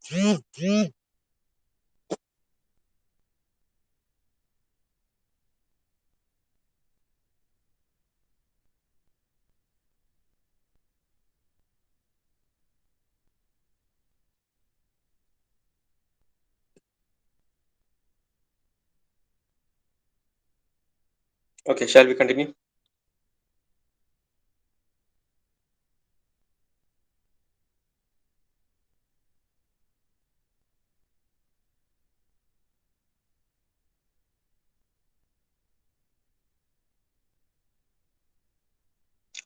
Okay, shall we continue?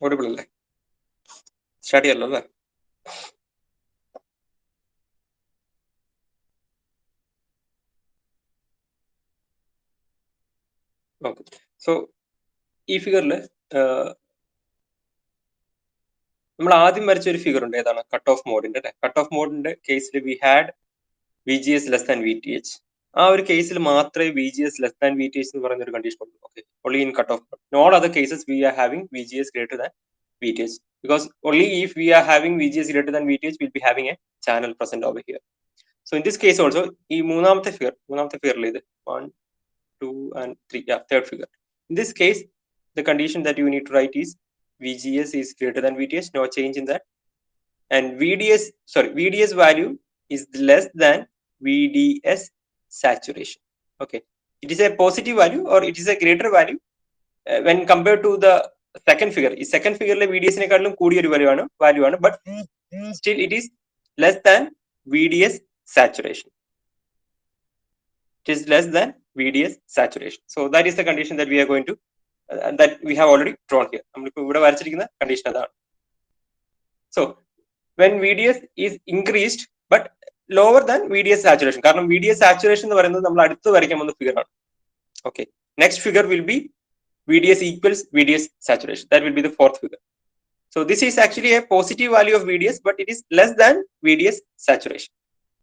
Audible അല്ലേ? Start ചെയ്യല്ലോ അല്ലേ? Okay. So ഈ ഫിഗറിൽ നമ്മൾ ആദ്യം വരച്ച ഒരു ഫിഗർ ഉണ്ട്, ഏതാണ്? കട്ട് ഓഫ് മോഡിന്റെ അല്ലെ? കട്ട് ഓഫ് മോഡിന്റെ കേസിൽ we had VGS less than VTH. ആ ഒരു കേസിൽ മാത്രമേ VGS ലെസ് ദാൻ VTH എന്ന് പറയുന്ന ഒരു കണ്ടീഷൻ ഉള്ളൂ. Okay, only in cut off mode. In all other cases we are having VGS greater than VTH, because only if we are having VGS greater than VTH we'll be having a channel present over here. So in this case also, ഈ മൂന്നാമത്തെ ഫിഗറിൽ ഇത് 1, 2 and 3, yeah, third figure. In this case, the condition that you need to write is VGS is greater than VTH, no change in that, and VDS value is less than VDS saturation. Okay, it is a positive value or it is a greater value when compared to the second figure. ഈ second figureലെ VDS നെക്കാളും കൂടിയ ഒരു value ആണ്, but still it is less than VDS saturation. It is less than VDS saturation. So that is the condition that we are going to that we have already drawn here. നമ്മളിപ്പോൾ ഇവിടെ വരച്ചിരിക്കുന്ന condition അതാണ്. So when VDS is increased but lower than VDS saturation, കാരണം VDS saturation എന്ന് പറയുന്നത് നമ്മൾ അടുത്ത് വരയ്ക്കാൻ പോകുന്ന ഫിഗർ ആണ്. Okay, next figure will be VDS equals VDS saturation. That will be the fourth figure. So this is actually a positive value of VDS, but it is less than VDS saturation.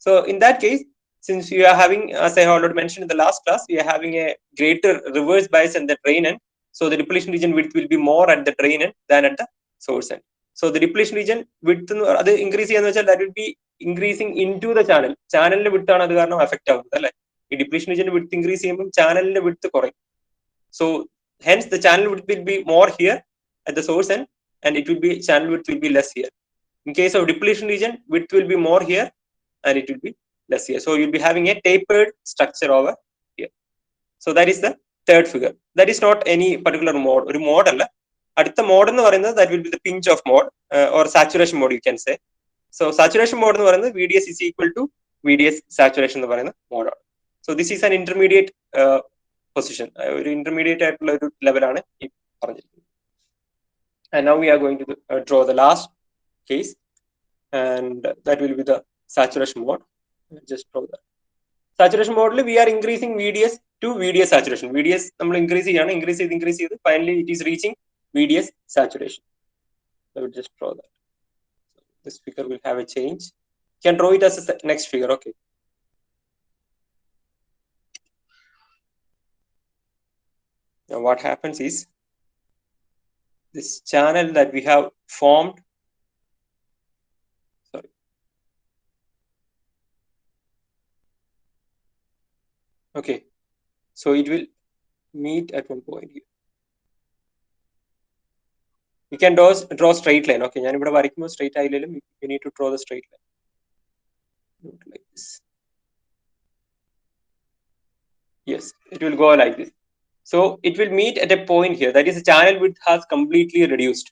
So in that case, since we are having, as I already mentioned in the last class, we are having a greater reverse bias at the drain end. So the depletion region width will be more at the drain end than at the source end. So the depletion region width അത് increase ചെയ്യാന്ന് വെച്ചാൽ that will be increasing into the channel. ചാനലിന്റെ width ആണ് അത് കാരണം affect ആവുന്നത് അല്ലേ? ഈ depletion region width increase ചെയ്യുമ്പോൾ ചാനലിന്റെ width കുറയും. So hence the channel width will be more here at the source end, and it will be channel width will be less here. In case of depletion region, width will be more here and it will be less here. So you'll be having a tapered structure over here. So that is the third figure. That is not any particular mode. ഒരു mode അല്ല. അടുത്ത mode എന്ന് പറയുന്നത് that will be the pinch off mode or saturation mode you can say. So saturation mode എന്ന് പറയുന്നത് VDS is equal to VDS saturation എന്ന് പറയുന്ന mode ആണ്. So this is an intermediate position. ഒരു intermediate ആയിട്ടുള്ള ഒരു ലെവലാണ് ഈ പറഞ്ഞിരിക്കുന്നത്. And now we are going to draw the last case, and that will be the saturation mode. Just draw that. Saturation mode we are increasing VDS to VDS saturation. VDS നമ്മൾ increase ചെയ്ത് finally it is reaching VDS saturation. I will just draw that. So this figure will have a change. You can draw it as a next figure. Okay. Now what happens is this channel that we have formed. Sorry. Okay. So it will meet at one point here. You can draw straight line. Okay, ഞാൻ ഇവിടെ വരയ്ക്കുമ്പോൾ straight ആയില്ലെങ്കിലും you need to draw the straight line. Like this. Yes, it will go like this. So it will meet at a point here. That is, the channel width has completely reduced.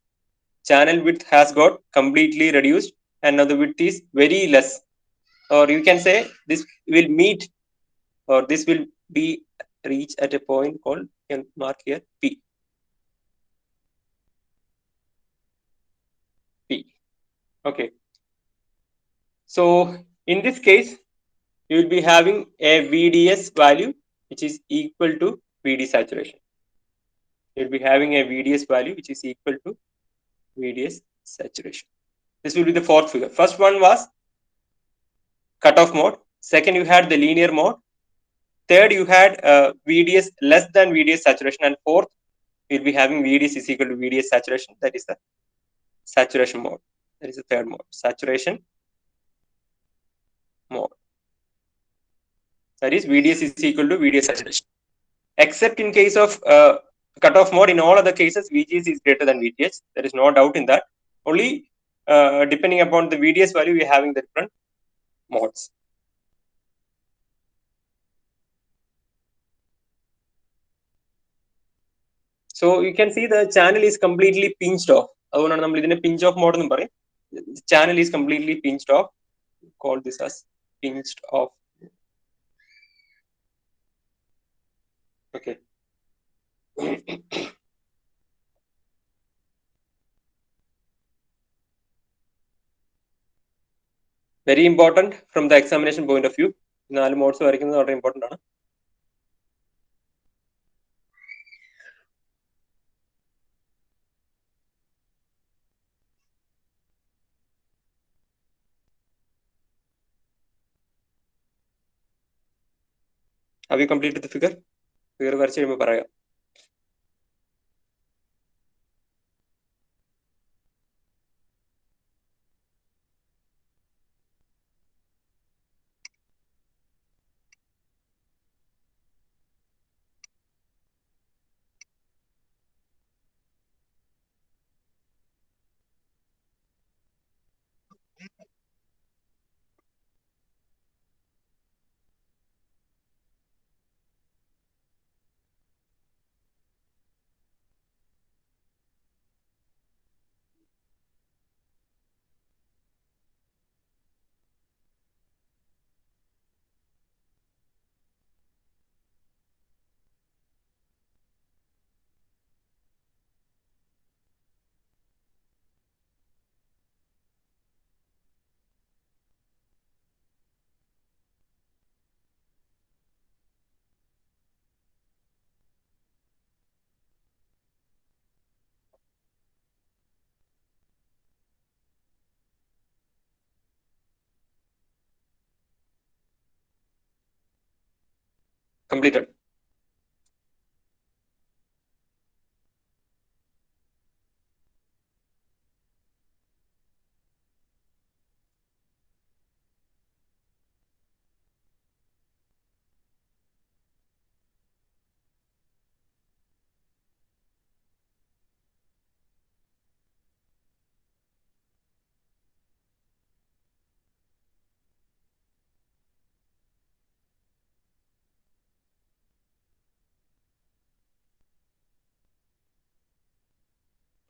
Channel width has got completely reduced, and now the width is very less. Or you can say this will meet, or this will be reached at a point called, you can mark here, P. P. Okay. So in this case, you will be having a VDS value which is equal to VD saturation. You will be having a VDS value which is equal to VDS saturation. This will be the fourth figure. First one was cutoff mode. Second, you had the linear mode. Third, you had VDS less than VDS saturation. And fourth, you'll be having VDS is equal to VDS saturation. That is the saturation mode. That is the third mode, saturation mode. That is VDS is equal to VDS saturation. Except in case of cutoff mode, in all other cases, VGS is greater than VTH. There is no doubt in that. Only depending upon the VDS value, we are having the different modes. So you can see the channel is completely pinched off. അതുകൊണ്ടാണ് നമ്മൾ ഇതിനെ pinch off mode എന്ന് പറയും. Channel is completely pinched off. Call this as pinched off. Okay. Very important from the examination point of view. 4 modes വരയ്ക്കുന്നത് വളരെ important ആണ്. Have you completed the figure? Figure വരച്ച് കഴിയുമ്പോൾ പറയാം. Completed.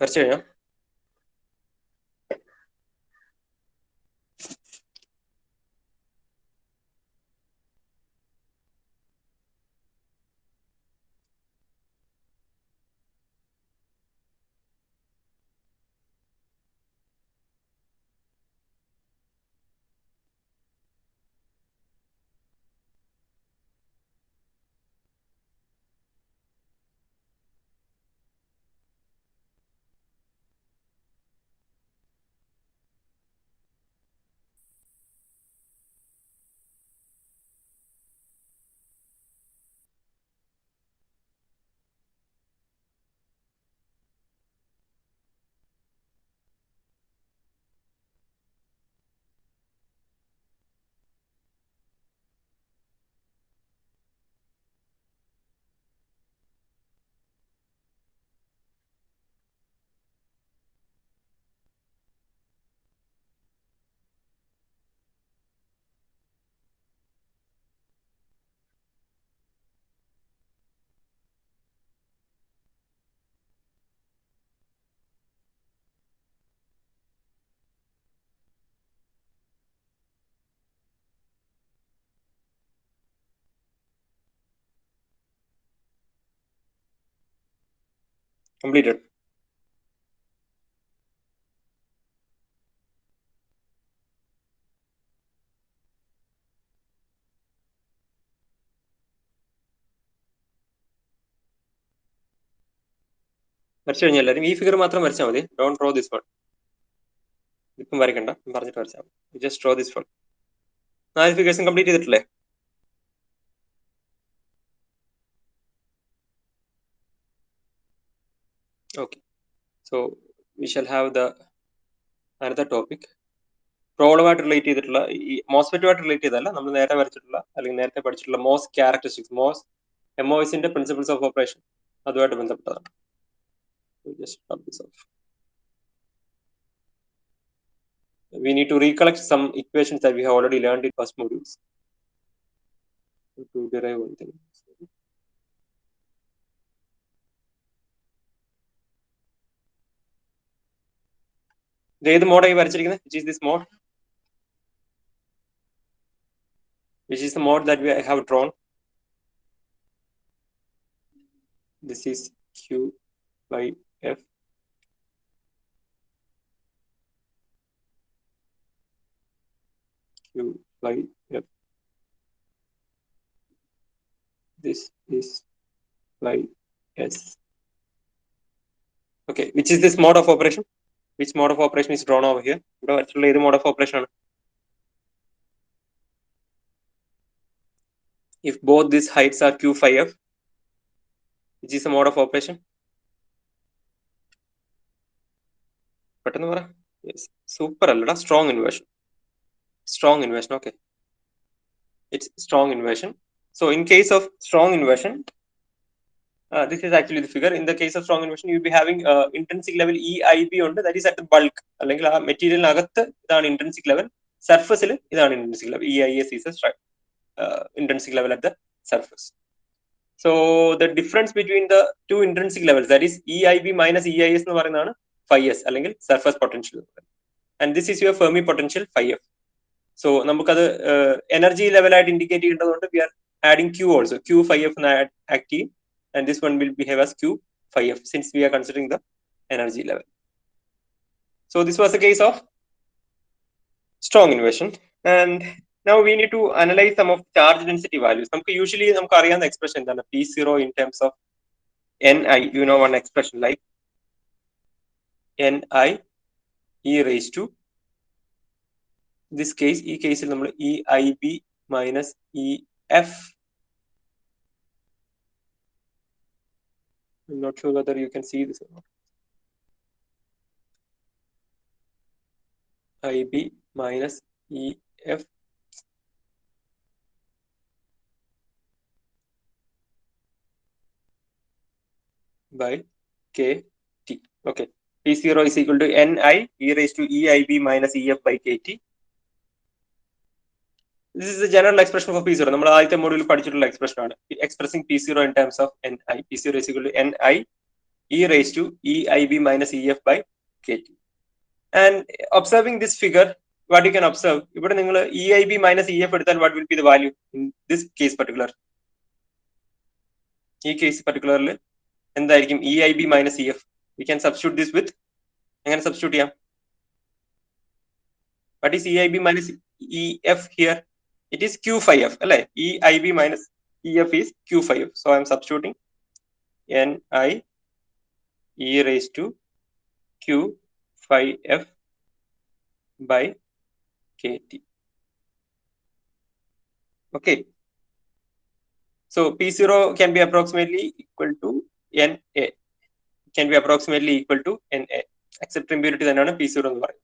വരച്ചു കഴിഞ്ഞാൽ completed. വരച്ചു കഴിഞ്ഞാൽ എല്ലാവരും ഈ ഫിഗർ മാത്രം വരച്ചാൽ മതി. Don't draw this one. ഇപ്പം വരയ്ക്കണ്ട, പറഞ്ഞിട്ട് വരച്ചാൽ മതി. Just draw this one. 4 ഫിഗേഴ്സും കംപ്ലീറ്റ് ചെയ്തിട്ടില്ലേ? Okay. So we shall have the another topic. പ്രോബ്ലമായിട്ട് റിലേറ്റ് ചെയ്തിട്ടുള്ള ഈ മോസ്ഫെറ്റുമായിട്ട് റിലേറ്റ് ചെയ്തല്ല, നമ്മൾ നേരത്തെ വരച്ചിട്ടുള്ള അല്ലെങ്കിൽ നേരത്തെ പഠിച്ചിട്ടുള്ള മോസ് ക്യാരക്ടറിസ്റ്റിക്സ്, മോസ് MOSന്റെ പ്രിൻസിപ്പിൾസ് ഓഫ് ഓപ്പറേഷൻ അതുമായിട്ട് ബന്ധപ്പെട്ടതാണ്. Just rub this off. We need to recollect some equations that we have already learned in past modules to derive one thing. ഏത് മോഡായി വരച്ചിരിക്കുന്നത്? Which is this mode? Which is the mode that we have drawn? This is Q by F. Q by F. This is by S. Okay, which is this mode of operation? Which mode of operation is drawn over here? ഇവിടെ വരച്ചിട്ടുള്ള ഏത് mode of operation ആണ്? If both these heights are Q phi F, which is the mode of operation? പെട്ടെന്ന് പറ. Yes. Super അല്ലടാ, strong inversion. Strong inversion, okay. It's strong inversion. So in case of strong inversion, this is actually the figure. In the case of strong inversion, you'll be having intrinsic level EIB ഉണ്ട്, that is at the bulk, അല്ലെങ്കിൽ ആ മെറ്റീരിയലിനകത്ത് ഇതാണ് intrinsic level, സർഫസിൽ ഇതാണ് intrinsic level. EIS is a intrinsic level at the surface. So the difference between the two intrinsic levels, that is EIB minus EIS എന്ന് പറയുന്നതാണ് phi s അല്ലെങ്കിൽ surface potential. And this is your Fermi potential phi f. So നമുക്കത് energy ലെവലായിട്ട് indicate ചെയ്യേണ്ടതുകൊണ്ട് we are adding Q also. Q phi f act ചെയ്യും, and this one will behave as Q phi f since we are considering the energy level. So this was a case of strong inversion. And now we need to analyze some of charge density values. നമുക്ക് usually നമുക്ക് അറിയാവുന്ന expression എന്താണ്? P0 in terms of Ni. You know one expression like Ni e raised to, this case, ഈ കേസിൽ നമ്മൾ EIB minus EF. I'm not sure whether you can see this or not. IB minus EF by KT. Okay. P0 is equal to Ni e raised to EIB minus EF by KT. This is the general expression for P0. നമ്മൾ ആദ്യത്തെ മോഡ്യൂളിൽ പഠിച്ചിട്ടുള്ള expression ആണ്. Expressing P0 in terms of Ni. P0 is equal to Ni e raised to EIB minus EF by KT. And observing this figure, what you can observe, ഇവിടെ നിങ്ങൾ EIB minus EF എടുത്താൽ what will be the value in this case particular? ഈ case particularly എന്തായിരിക്കും? EIB minus EF. We can substitute this with, എങ്ങനെ substitute ചെയ്യാം? What is EIB minus EF here? It is Q phi F, അല്ലേ? EIB minus EF is Q phi F. So I am substituting Ni e raised to Q phi F by KT. Okay. So P0 can be approximately equal to Na. Can be approximately equal to Na. Accept impurity തന്നെയാണ് P0 എന്ന് പറയുന്നത്.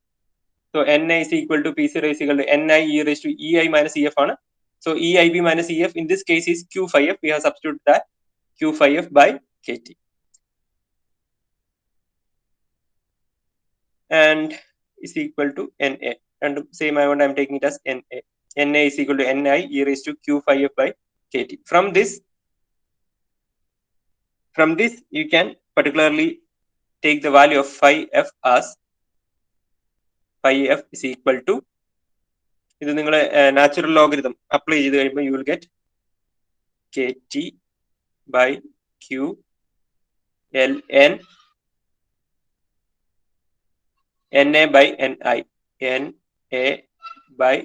So Na is equal to P0 is equal to Ni e raised to Ei minus EF ആണ്. So EIB minus EF in this case is Q phi F. We have substituted that Q phi F by KT. And is equal to Na. And same I am taking it as Na. Na is equal to Ni e raised to Q phi F by KT. From this you can particularly take the value of phi F as phi F is equal to, ഇത് നിങ്ങൾ natural logarithm apply ചെയ്ത് കഴിയുമ്പോൾ you will get KT by Q ln Na by Ni. Na by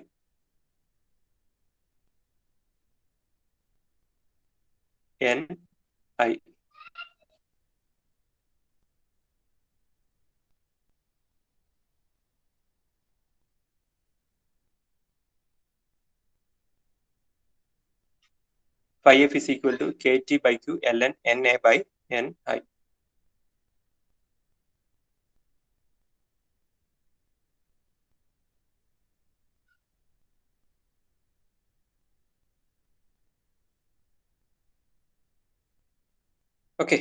Ni. Phi F is equal to KT by Q ln Na by Ni. Okay.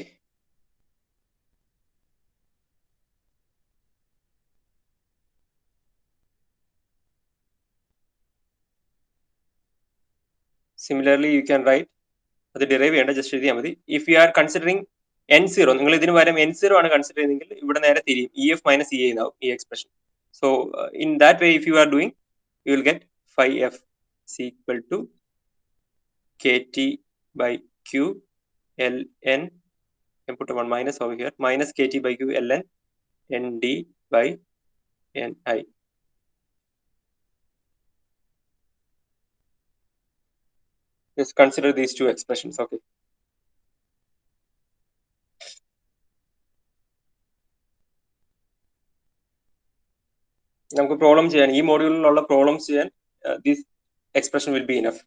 Similarly, you can write അത് derive ചെയ്യേണ്ട, just എഴുതിയാൽ മതി. If you are considering N0, നിങ്ങൾ ഇതിന് പകരം N0 ആണ് consider ചെയ്യുന്നതെങ്കിൽ ഇവിടെ നേരെ തിരിയും, EF മൈനസ് EA എന്നാവും ഈ expression. So in that way if you are doing, you will get phi f is equal to KT by Q ln, I put one minus over here, minus KT by Q ln ND by NI. Just consider these two expressions. Okay. നമുക്ക് problem ചെയ്യാൻ, ഈ മോഡ്യൂളിലുള്ള problems ചെയ്യാൻ this expression will be enough.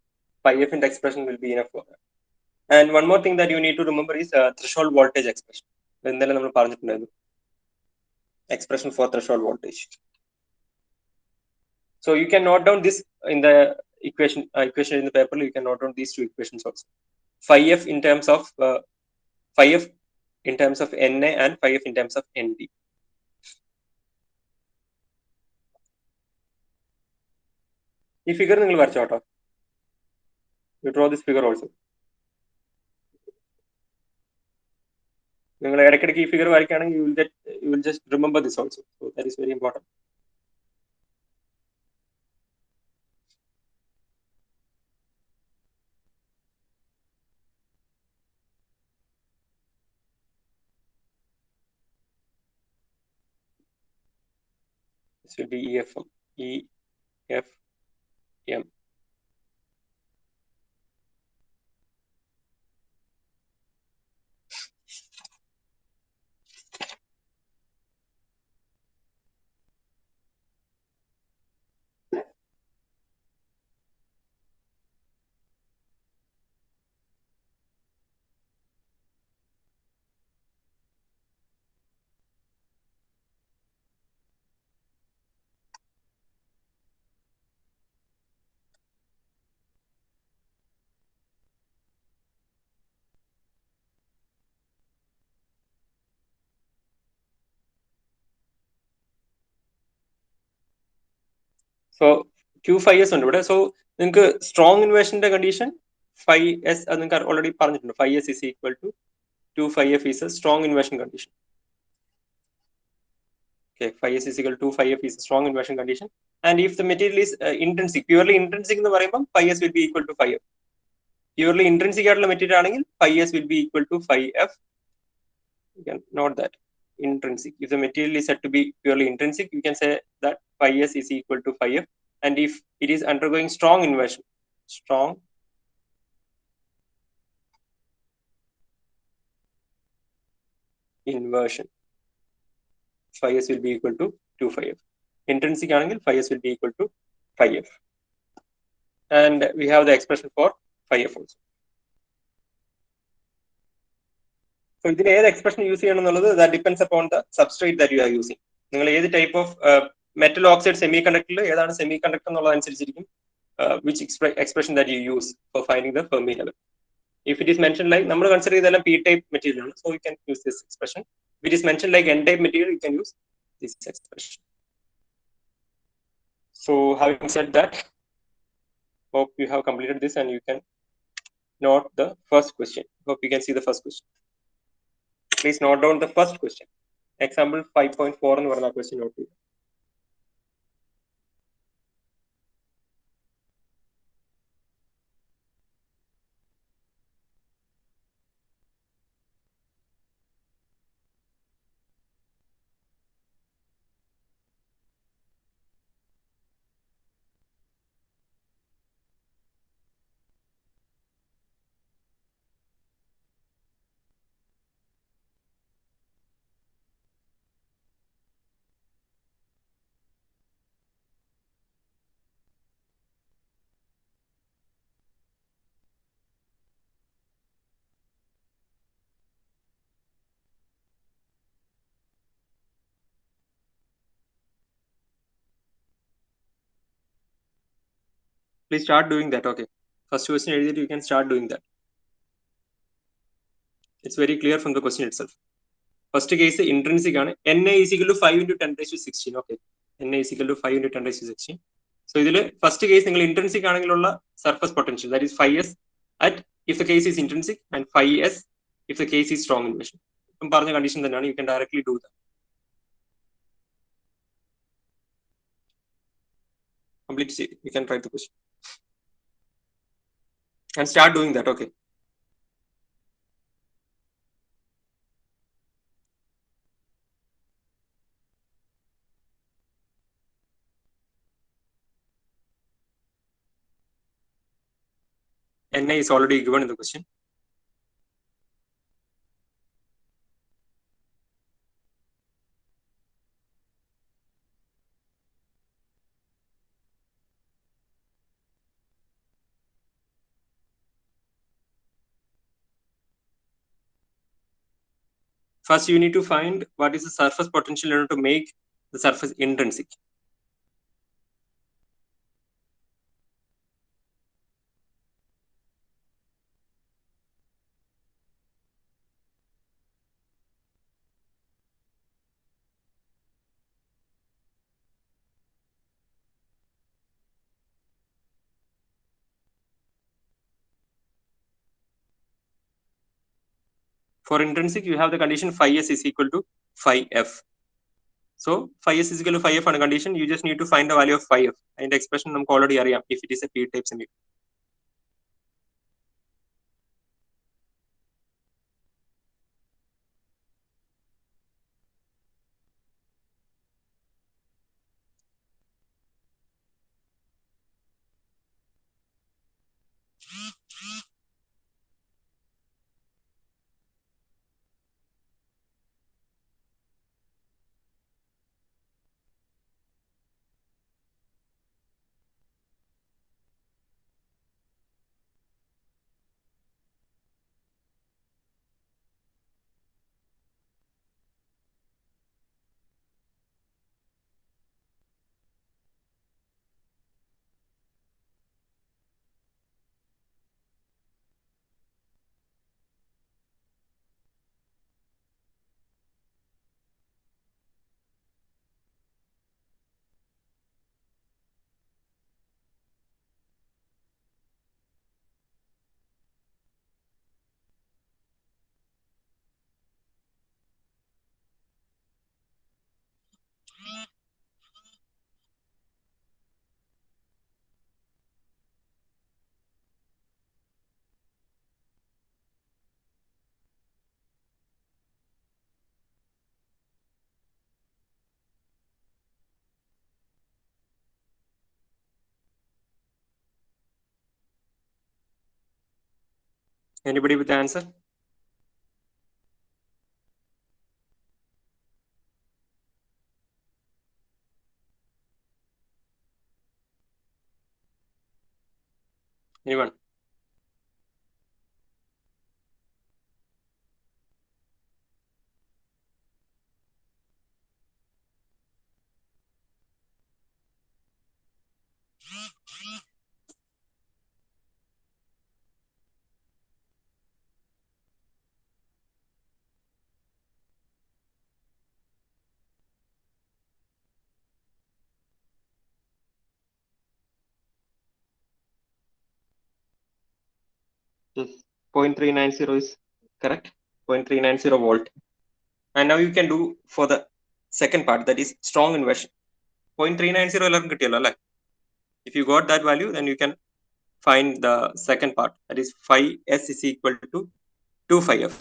Phi f in expression will be enough for that. And one more thing that you need to remember is threshold voltage expression. ഇന്നലെ നമ്മൾ പറഞ്ഞിട്ടുണ്ടായിരുന്നു, expression for threshold voltage. So you can note down this in the equation in the paper. You can note down these two equations also. Phi f in terms of phi f in terms of Na and phi f in terms of Nd. ഈ figure നിങ്ങൾ വരച്ചോട്ടോ. You draw this figure also. നിങ്ങൾ ഇടയ്ക്കിടയ്ക്ക് ഈ figure വരയ്ക്കുകയാണെങ്കിൽ you will just remember this also. So that is very important. This will be EFM. EFM. So Q phi s ഉണ്ട് ഇവിടെ. So നിങ്ങൾക്ക് strong ഇൻവേർഷന്റെ condition phi s, അത് നിങ്ങൾക്ക് already പറഞ്ഞിട്ടുണ്ട്. phi s is equal to 2 phi f is a strong inversion condition. Okay, phi s is equal to 2 phi f is a strong inversion condition. And if the material is intrinsic, purely intrinsic എന്ന് പറയുമ്പോൾ phi s will be equal to phi f. Purely intrinsic ആയിട്ടുള്ള material ആണെങ്കിൽ phi s will be equal to phi f. You can note that intrinsic. If the material is said to be purely intrinsic, you can say that phi s is equal to phi f. And if it is undergoing strong inversion, phi s will be equal to 2 phi f. Intrinsic angle, phi s will be equal to phi f. And we have the expression for phi f also. So ഇതിന് ഏത് expression use ചെയ്യണം എന്നുള്ളത് that depends upon the substrate that you are using. നിങ്ങൾ ഏത് type of metal oxide semi കണ്ടക്ടറിൽ ഏതാണ് semiconductor എന്നുള്ളതനുസരിച്ചിരിക്കും which expression that you use for finding the Fermi level. If it is mentioned like, നമ്മൾ consider ചെയ്തെല്ലാം p type material ആണ്, so you can use this expression. If it is mentioned like n type material, you can use this expression. So having said that, hope you have completed this and you can note the first question. Hope you can see the first question. Please note down the first question. Example 5.4 എന്ന് പറഞ്ഞ question note ചെയ്യുക. Please start doing that. Okay, first question എഴുതിയിട്ട് you can start doing that. It's very clear from the question itself. First case intrinsic ആണ്. Na is equal to 5 into 10 raised to 16. Okay. Na is equal to 5 into 10 raised to 16. So ഇതിൽ first case നിങ്ങൾ intrinsic ആണെങ്കിലുള്ള surface potential that is 5s at if the case is intrinsic and 5s if the case is strong inversion. ഇപ്പം പറഞ്ഞ condition തന്നെയാണ്. You can directly do that. Complete ചെയ്ത് you can write the question and start doing that. Okay. Na is already given in the question. First, you need to find what is the surface potential in order to make the surface intrinsic. For intrinsic, you have the condition phi s is equal to phi f. So phi s is equal to phi f on a condition. You just need to find the value of phi f. And the expression നമുക്ക് already അറിയാം if it is a p-type semiconductor. Anybody with the answer? Anyone? Yes. 0.390 is correct. 0.390 volt. And now you can do for the second part, that is strong inversion. 0.390 എല്ലാവർക്കും കിട്ടിയല്ലോ അല്ലേ? If you got that value, then you can find the second part, that is phi s is equal to 2 phi f.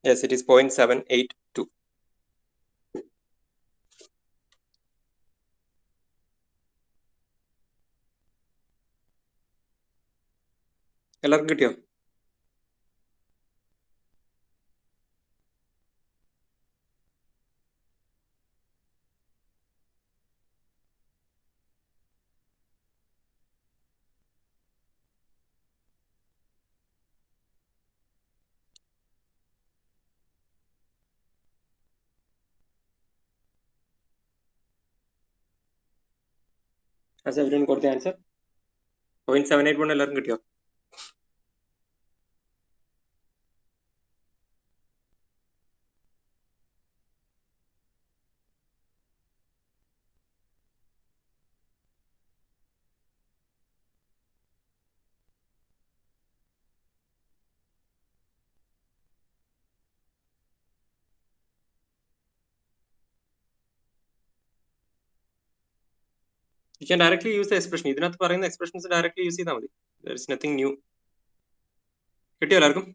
Yes, it is 0.782. എല്ലാവർക്കും കിട്ടിയോ? Has everyone got the answer? 0.781 എല്ലാവർക്കും കിട്ടിയോ? You can directly use the expression. ഇതിനകത്ത് പറയുന്ന expressions directly use ചെയ്താൽ മതി. There is nothing new. കിട്ടിയോ എല്ലാവർക്കും?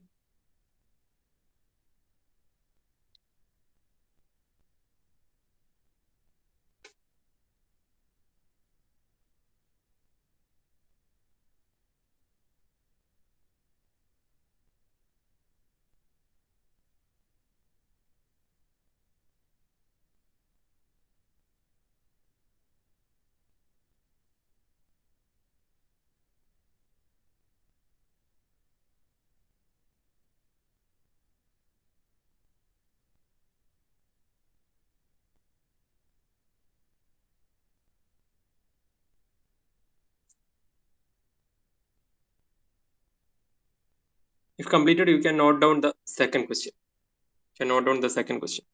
If completed, you can note down the second question. You can note down the second question.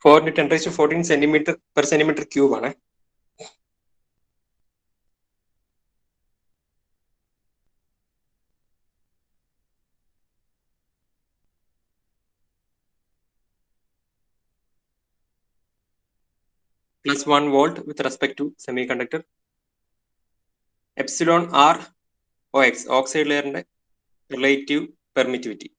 For 10⁻14 centimeter per centimeter cube ആണ്. Plus 1 volt with respect to semiconductor. Epsilon R OX, oxide layer relative permittivity.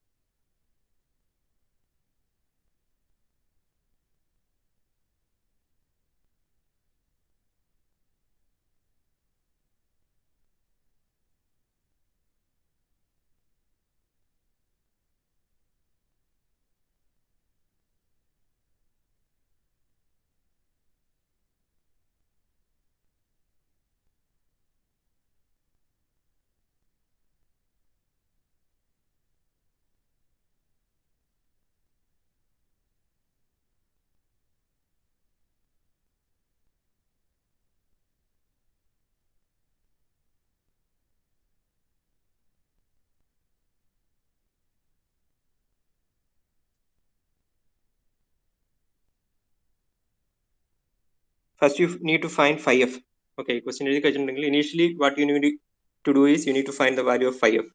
First, you need to find phi f. Okay, question initially what you need to do is you need to find the value of phi f.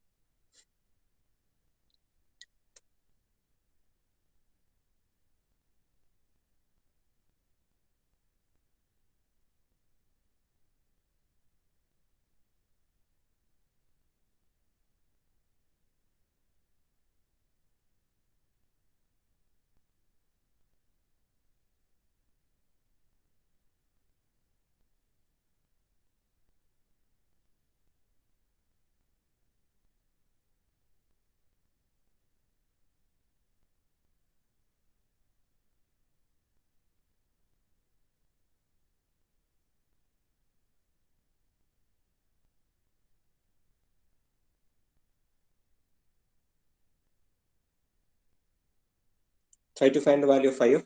Try to find the value of phi f.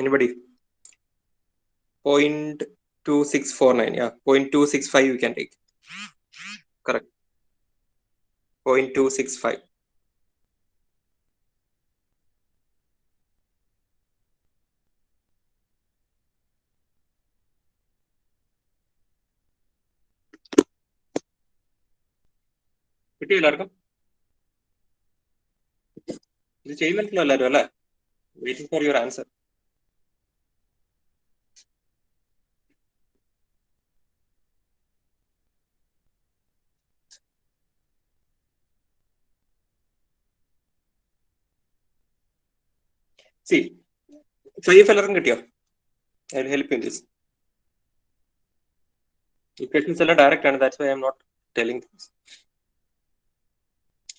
Anybody? 0.2649. Yeah, 0.265 you can take. Correct. 0.265. കിട്ടിയോ എല്ലാവർക്കും? ഇത് ചെയ്യുന്നുണ്ടല്ലോ എല്ലാവരും അല്ലേ? Waiting for your answer. See, phi f എല്ലാവർക്കും കിട്ടിയോ? I will help you in this. Equations are direct and that's why I am not telling this.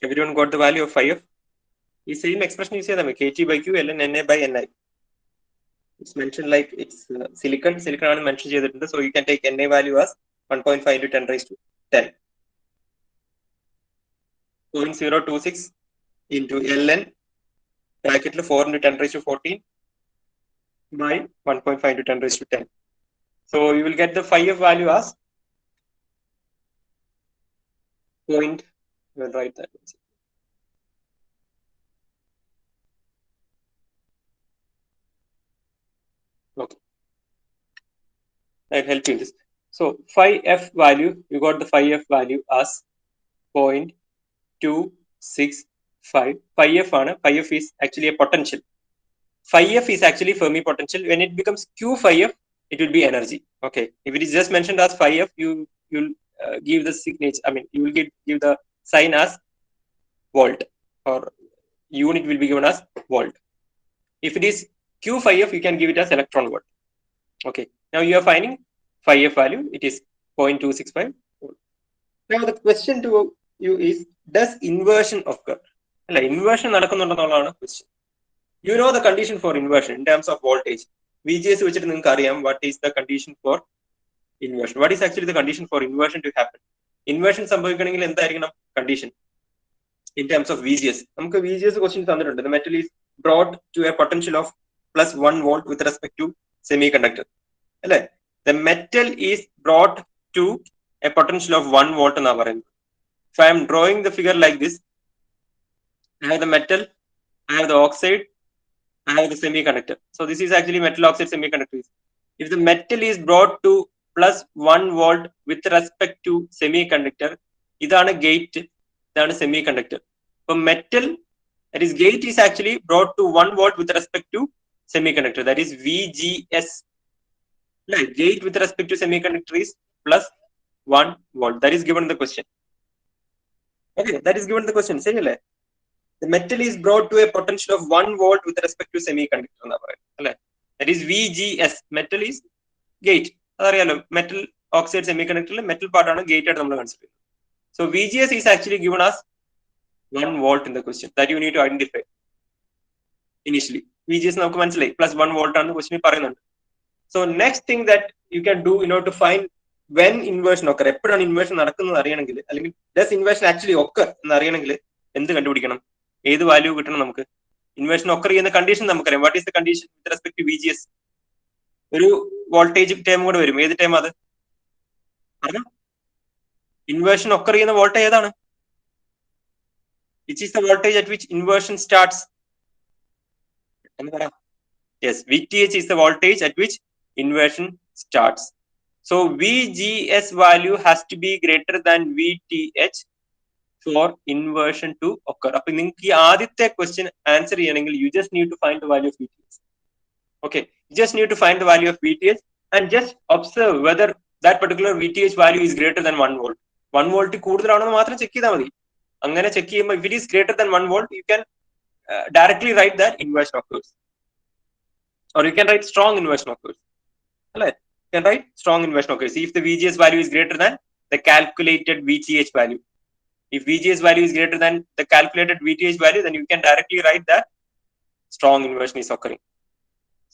Everyone got the value of phi f? The same expression use ചെയ്താൽ kt by q ln na by ni. It's mentioned like it's silicon. Silicon ആണ് mention ചെയ്തിട്ടുണ്ട്. So you can take na value as 1.5 into 10 raised to 10. 0.026 into ln bracket 4 into 10 raised to 14 by 1.5 into 10 raised to 10. So you will get the phi f value as point. We'll write that. Okay. I'll help you in this. So phi f value, you got the phi f value as 0.265. Phi f ആണ്. Phi f is actually a potential. Phi f is actually Fermi potential. When it becomes q phi f, it will be energy. Okay. If it is just mentioned as phi f, you'll give the signature. I mean, you will give the sign as volt, or unit will be given as volt. If it is q phi f, you can give it as electron volt. Okay. Now you are finding phi f value. It is 0.265. Now the question to you is, does inversion occur? Inversion നടക്കുന്നുണ്ടെന്നുള്ളതാണ് question. You know the condition for inversion in terms of voltage. VGS വെച്ചിട്ട് നിങ്ങൾക്ക് അറിയാം what is the condition for inversion. What is actually the condition for inversion to happen? Inversion സംഭവിക്കണമെങ്കിൽ എന്തായിരിക്കണം condition in terms of VGS? നമുക്ക് VGS question തന്നിട്ടുണ്ട്. The metal is brought to a potential of plus 1 volt with respect to semiconductor. അല്ലേ? The metal is brought to a potential of 1 volt എന്നാ പറയുന്നത്. If I am drawing the figure like this, I have the metal, I have the oxide, I have the semiconductor. So this is actually metal oxide semiconductor. If the metal is brought to plus 1 volt with respect to semiconductor, ഇതാണ് gate, ഇതാണ് semiconductor. So metal, that is gate, is actually brought to 1 volt with respect to semiconductor. That is VGS. Like gate with respect to semiconductor is plus 1 volt. That is given in the question. Okay, that is given in the question. Say the metal is brought to a potential of 1 volt with respect to semiconductor. That is VGS. Metal is gate. Metal oxide semiconductor, metal part on a gate at the consider. So VGS is actually given as 1 volt in the question. That you need to identify initially. VGS now plus 1 volt on the question. So next thing that you can do in order to find when inversion occur, എപ്പോഴാണ് inversion നടക്കുന്നത് അറിയണമെങ്കിൽ, അല്ലെങ്കിൽ does inversion actually occur എന്ന് അറിയണമെങ്കിൽ എന്ത് കണ്ടുപിടിക്കണം? ഏത് value കിട്ടണം നമുക്ക്? ഇൻവേർഷൻ occur ചെയ്യുന്ന കണ്ടീഷൻ നമുക്കറിയാം. What is the condition with respect to VGS? ഒരു വോൾട്ടേജ് ടേം കൂടെ വരും. ഏത് ടേം അത്? ഇൻവേർഷൻ occur ചെയ്യുന്ന വോൾട്ടേജ് ഏതാണ്? Which is the voltage at which inversion starts? Yes, VTH is the voltage at which inversion starts. So VGS value has to be greater than VTH for inversion to occur. അപ്പൊ നിങ്ങൾക്ക് ഈ ആദ്യത്തെ question answer ചെയ്യണമെങ്കിൽ you just need to find the value of VTH. Okay, you just need to find the value of VTH and just observe whether that particular VTH value is greater than 1 volt. 1 volt കൂടുതലാണെന്ന് മാത്രം check ചെയ്താൽ മതി. അങ്ങനെ check ചെയ്യുമ്പോൾ if it is greater than 1 volt, you can directly write that inversion occurs. Or you can write strong inversion occurs. You can write strong inversion occurs. If the VGS value is greater than the calculated VTH value. If VGS value is greater than the calculated VTH value, then you can directly write that strong inversion is occurring.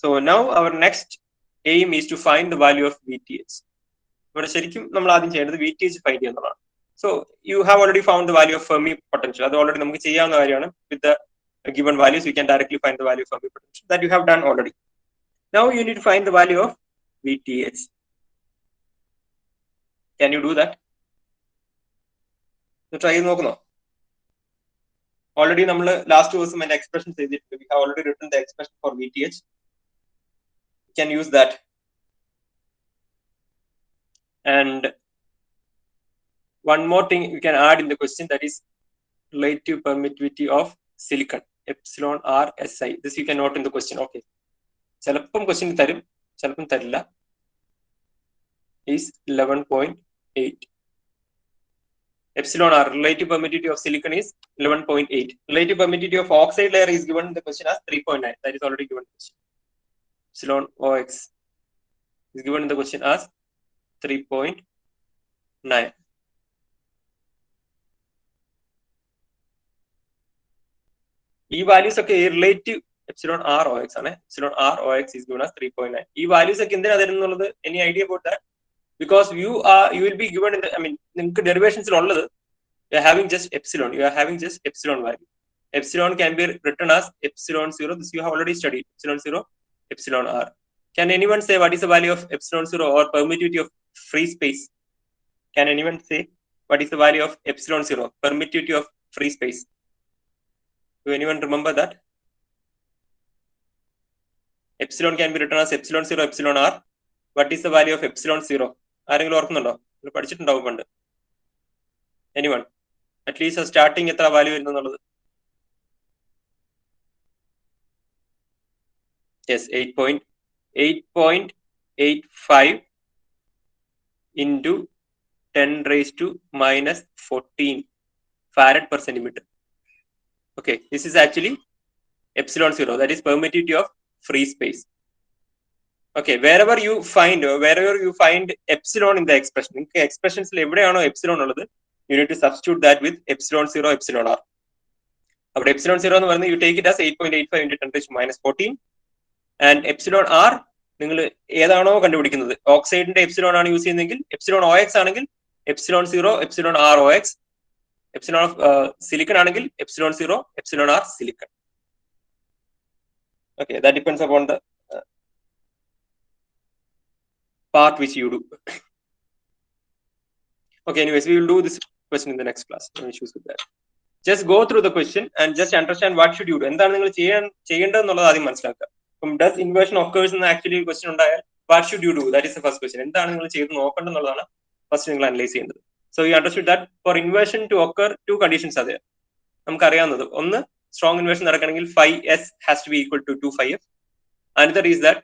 So now our next aim is to find the value of VTH. ഇവിടെ ശരിക്കും നമ്മൾ ആദ്യം ചെയ്യേണ്ടത് VTH find ചെയ്യുന്നതാണ്. So you have already found the value of Fermi potential. അത് already നമുക്ക് ചെയ്യാവുന്ന കാര്യമാണ്. With the given values, we can directly find the value of Fermi potential. That you have done already. Now you need to find the value of VTH. Can you do that? Try ചെയ്ത് നോക്കുന്നോ? Already നമ്മൾ last ദിവസം അതിന്റെ expression ചെയ്തിട്ടുണ്ട്. We have already written the expression for VTH. You can use that. And one more thing you can add in the question, that is relative permittivity of silicon, epsilon r si. This you can note in the question. Okay, ചിലപ്പം question തരും, ചിലപ്പം തരില്ല. is 11.8. Epsilon r, relative permittivity of silicon is 11.8. Relative permittivity of oxide layer is given in the question as 3.9. That is already given in the question. Epsilon ox is given in the question as 3.9. ഈ values ഒക്കെ relative epsilon r ox ആണ്. Epsilon r ox is given as 3.9. ഈ values ഒക്കെ എന്തിനാ തരുന്നുള്ളത്? Any idea about that? Because you will be given in the, നിങ്ങൾക്ക് ഡെറിവേഷൻസിൽ ഉള്ളത് you are having just epsilon. You are having just epsilon value. Epsilon can be written as epsilon 0. This you have already studied. Epsilon 0, epsilon r. Can anyone say what is the value of epsilon 0 or permittivity of free space? Can anyone say what is the value of epsilon 0, permittivity of free space? Do anyone remember that? Epsilon can be written as epsilon 0, epsilon r. What is the value of epsilon 0? ആരെങ്കിലും ഓർക്കുന്നുണ്ടോ? പഠിച്ചിട്ടുണ്ടാവും പണ്ട്. Anyone? At least starting എത്ര value വരുന്നു എന്നുള്ളത്? Yes, 8.85 into 10 raised to minus 14 farad per centimeter. Okay, this is actually epsilon 0. That is permittivity of free space. Okay, wherever you find epsilon in the expression, expressions എവിടെയാണോ epsilon ഉള്ളത്, you need to substitute that with epsilon 0, epsilon r. അപ്പോൾ epsilon 0 എന്ന് പറയുന്നത് you take it as 8.85 into 10 raised to minus 14, and epsilon r നിങ്ങൾ ഏതാണോ കണ്ടുപിടിക്കുന്നത്, ഓക്സൈഡിന്റെ epsilon ആണ് use ചെയ്യുന്നതെങ്കിൽ epsilon ox ആണെങ്കിൽ epsilon 0, epsilon r ox, epsilon of silicon ആണെങ്കിൽ epsilon 0, epsilon r silicon. Okay, that depends upon the part which you do. Okay, anyways, we will do this question in the next class. No issues with that. Just go through the question and just understand what should you do. എന്താണ് നിങ്ങൾ ചെയ്യേണ്ടതെന്നുള്ളത് ആദ്യം മനസ്സിലാക്കുക. അപ്പം does inversion occurs എന്ന് actually question ഉണ്ടായാൽ what should you do? That is the first question. എന്താണ് നിങ്ങൾ ചെയ്ത് നോക്കേണ്ടതെന്നുള്ളതാണ് ഫസ്റ്റ് നിങ്ങൾ അനലൈസ് ചെയ്യുന്നത്. So you understood that for inversion to occur, two conditions are there. നമുക്കറിയാവുന്നത്, ഒന്ന് strong inversion നടക്കണമെങ്കിൽ phi s has to be equal to 2 phi f. Another is that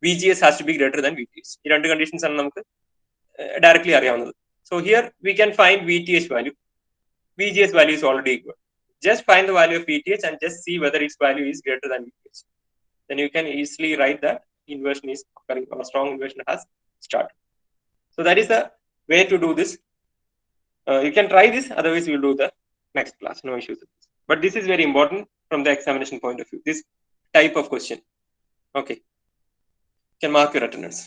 VGS has to be greater than VTH. ഈ രണ്ട് conditions ആണ് നമുക്ക് directly അറിയാവുന്നത്. So here we can find VTH value. VGS value is already equal. Just find the value of VTH and just see whether its value is greater than VTH. Then you can easily write that inversion is occurring or strong inversion has started. So that is the way to do this. You can try this, otherwise we will do the next class. No issues with this. But this is very important from the examination point of view. This type of question. Okay. You can mark your attendance.